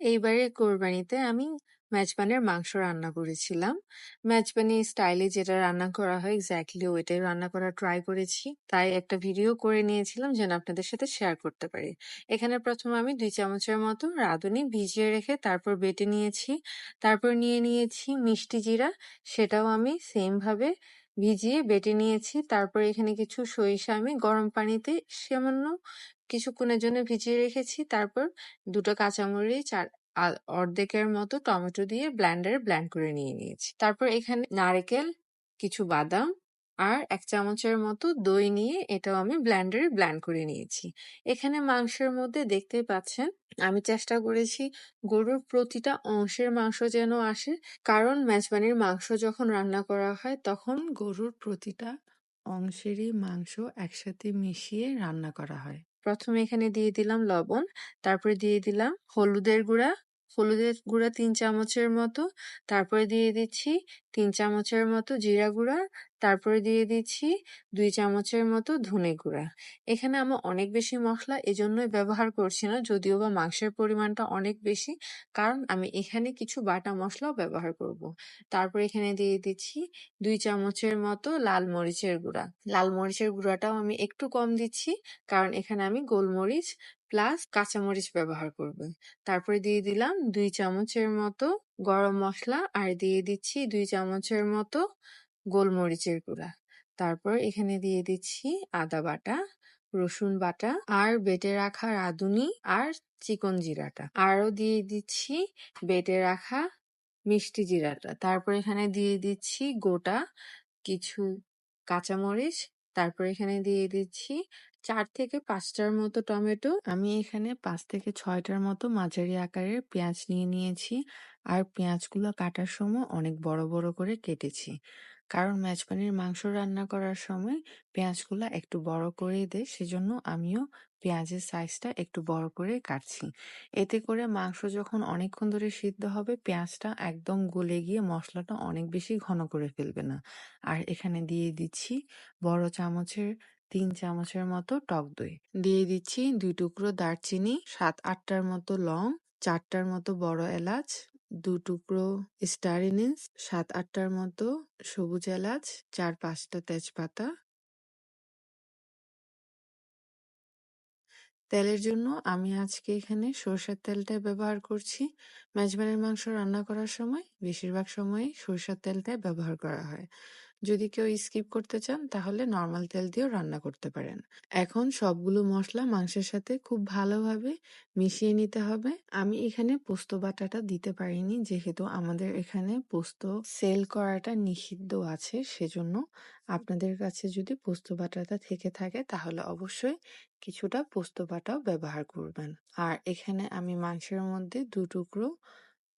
এইবারে কোরবানিতে আমি মেজবানের মাংস রান্না করেছিলাম। মেজবানি স্টাইলে যেটা রান্না করা হয় এক্স্যাক্টলি ওইটাই রান্না করার ট্রাই করেছি। তাই একটা ভিডিও করে নিয়েছিলাম যেন আপনাদের সাথে শেয়ার করতে পারি। এখানে প্রথমে আমি 2 চামচের মতো রাঁধুনি ভিজিয়ে রেখে তারপর বেটে নিয়েছি। তারপর নিয়ে নিয়েছি মিষ্টি জিরা, সেটাও আমি সেম ভাবে ভিজিয়ে বেটে নিয়েছি। তারপর এখানে কিছু সরিষা আমি গরম পানিতে সামান্য কিছুক্ষণের জন্য ভিজিয়ে রেখেছি। তারপর 2 টো কাঁচামরিচ আর অর্ধেকের মতো টমেটো দিয়ে ব্লেন্ডারে ব্লেন্ড করে নিয়ে নিয়েছি। তারপর এখানে নারকেল, কিছু বাদাম আর 1 চামচের মতো দই নিয়ে এটাও আমি ব্লেন্ডারে ব্লেন্ড করে নিয়েছি। এখানে মাংসের মধ্যে দেখতেই পাচ্ছেন আমি চেষ্টা করেছি গরুর প্রতিটা অংশের মাংস যেন আসে, কারণ মেজবানির মাংস যখন রান্না করা হয় তখন গরুর প্রতিটা অংশেরই মাংস একসাথে মিশিয়ে রান্না করা হয়। প্রথমে এখানে দিয়ে দিলাম লবণ, তারপরে দিয়ে দিলাম হলুদের গুঁড়া, 3 চামচের মতো, তারপরে দিয়ে দিচ্ছি 3 চামচের মতো জিরা গুঁড়া, তারপরে দিয়ে দিচ্ছি 2 চামচের মতো ধনে গুঁড়া। এখানে আমি অনেক বেশি মশলা এজন্যই ব্যবহার করছি না, যদিও বা মাংসের পরিমাণটা অনেক বেশি, কারণ আমি এখানে কিছু বাটা মশলাও ব্যবহার করব। তারপর এখানে দিয়ে দিচ্ছি 2 চামচের মতো লাল মরিচের গুঁড়া। লাল মরিচের গুঁড়াটাও আমি একটু কম দিচ্ছি, কারণ এখানে আমি গোলমরিচ প্লাস কাঁচামরিচ ব্যবহার করব। তারপরে দিয়ে দিলাম 2 চামচের মতো গরম মসলা আর দিয়ে দিচ্ছি 2 চামচের মতো গোলমরিচের গুঁড়া। তারপর এখানে দিয়ে দিচ্ছি আদা বাটা, রসুন বাটা আর বেটে রাখা রাঁধুনি আর চিকন জিরাটা। আরও দিয়ে দিচ্ছি বেটে রাখা মিষ্টি জিরাটা। তারপর এখানে দিয়ে দিচ্ছি গোটা কিছু কাঁচামরিচ। তারপর এখানে দিয়ে দিচ্ছি 4 থেকে 5টার মতো টমেটো। আমি এখানে 5 থেকে 6টার মতো মাঝারি আকারের পেঁয়াজ নিয়ে নিয়েছি। আর পেঁয়াজগুলো কাটার সময় অনেক বড় বড় করে কেটেছি, কারণ মেজবানির মাংস রান্না করার সময় পেঁয়াজগুলো একটু বড় করেই দেয়, সেজন্য আমিও পেঁয়াজের সাইজটা একটু বড় করে কাটছি। এতে করে মাংস যখন অনেকক্ষণ ধরে সিদ্ধ হবে পেঁয়াজটা একদম গলে গিয়ে মশলাটা অনেক বেশি ঘন করে ফেলবে না। আর এখানে দিয়ে দিচ্ছি বড় চামচের 3 চামচের মতো টক দই। দিয়ে দিচ্ছি 2 টুকরো দারচিনি, 7-8টার মতো লং, 4টার মতো বড় এলাচ, 2 টুকরো স্টার এনিস, 7-8টার মতো সবুজ এলাচ, 4-5টা তেজপাতা। তেলের জন্য আমি আজকে এখানে সরষের তেলটাই ব্যবহার করছি। মেজবানের মাংস রান্না করার সময় বেশিরভাগ সময়ই সরষের তেলটাই ব্যবহার করা হয়। যদি কেউ স্কিপ করতে চান তাহলে নর্মাল তেল দিয়েও রান্না করতে পারেন। এখন সবগুলো মশলা মাংসের সাথে খুব ভালোভাবে মিশিয়ে নিতে হবে। আমি এখানে পোস্ত বাটাটা দিতে পারিনি, যেহেতু আমাদের এখানে পোস্ত সেল করাটা নিষিদ্ধ আছে, সেজন্য আপনাদের কাছে যদি পোস্ত বাটাটা থেকে থাকে তাহলে অবশ্যই কিছুটা পোস্ত বাটাও ব্যবহার করবেন। আর এখানে আমি মাংসের মধ্যে 2 টুকরো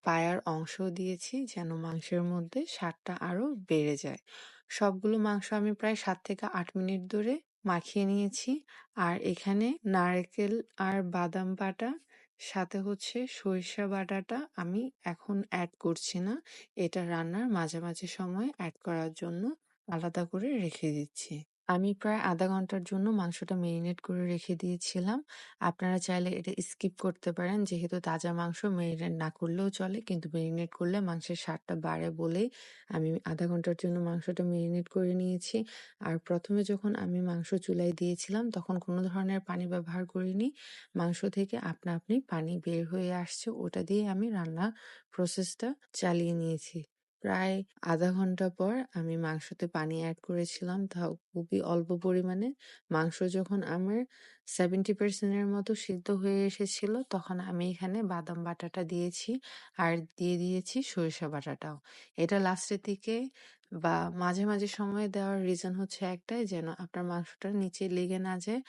পায়ার অংশ দিয়েছি যেন মাংসের মধ্যে স্বাদটা আরো বেড়ে যায়। সবগুলো মাংস আমি প্রায় 7 থেকে 8 মিনিট ধরে মাখিয়ে নিয়েছি। আর এখানে নারকেল আর বাদাম বাটা সাথে হচ্ছে সরিষা বাটাটা আমি এখন অ্যাড করছি না, এটা রান্নার মাঝামাঝি সময়ে অ্যাড করার জন্য আলাদা করে রেখে দিচ্ছি। আমি প্রায় আধা ঘন্টার জন্য মাংসটা মেরিনেট করে রেখে দিয়েছিলাম। আপনারা চাইলে এটা স্কিপ করতে পারেন, যেহেতু তাজা মাংস মেরিনেট না করলেও চলে, কিন্তু মেরিনেট করলে মাংসের স্বাদটা বাড়ে বলেই আমি আধা ঘন্টার জন্য মাংসটা মেরিনেট করে নিয়েছি। আর প্রথমে যখন আমি মাংস চুলায় দিয়েছিলাম তখন কোনো ধরনের পানি ব্যবহার করিনি। মাংস থেকে আপনা আপনি পানি বের হয়ে আসছে, ওটা দিয়ে আমি রান্না প্রসেসটা চালিয়ে নিয়েছি। প্রায় আধা ঘন্টা পর আমি মাংসতে পানি অ্যাড করেছিলাম, তাও খুবই অল্প পরিমাণে। মাংস যখন আমার 70% এর মতো সিদ্ধ হয়ে এসেছিল তখন আমি এখানে বাদাম বাটাটা দিয়েছি আর দিয়ে দিয়েছি সরিষা বাটাটাও। এটা লাস্টের দিকে বা মাঝে মাঝে সময়ে দেওয়ার রিজন হচ্ছে একটাই, যেন আপনার মাংসটা নিচে লেগে না যায়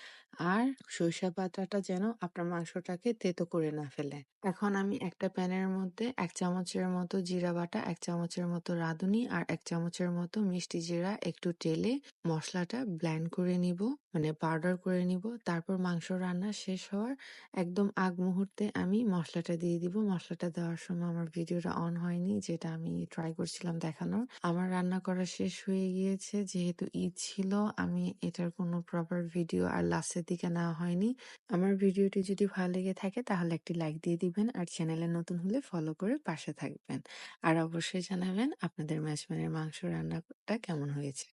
আর সরিষা বাটাটা যেন আপনার মাংসটাকে তেতো করে না ফেলে। এখন আমি একটা প্যানের মধ্যে 1 চামচের মতো জিরা বাটা, 1 চামচের মতো রাঁধুনি আর 1 চামচের মতো মিষ্টি জিরা একটু টেলে মশলাটা ব্লেন্ড করে নিব, মানে পাউডার করে নিব। তারপর তারপর মাংস রান্না শেষ হওয়ার একদম আগ মুহূর্তে আমি মসলাটা দিয়ে দিব। মসলাটা দেওয়ার সময় আমার ভিডিওটা অন হয়নি, যেটা আমি ট্রাই করছিলাম দেখানোর। আমার রান্না করা শেষ হয়ে গিয়েছে। যেহেতু ঈদ ছিল, আমি এটার কোনো প্রপার ভিডিও আর লাস্টের দিকে নেওয়া হয়নি। আমার ভিডিওটি যদি ভালো লেগে থাকে তাহলে একটি লাইক দিয়ে দিবেন, আর চ্যানেলে নতুন হলে ফলো করে পাশে থাকবেন। আর অবশ্যই জানাবেন আপনাদের মেজবানের মাংস রান্নাটা কেমন হয়েছে।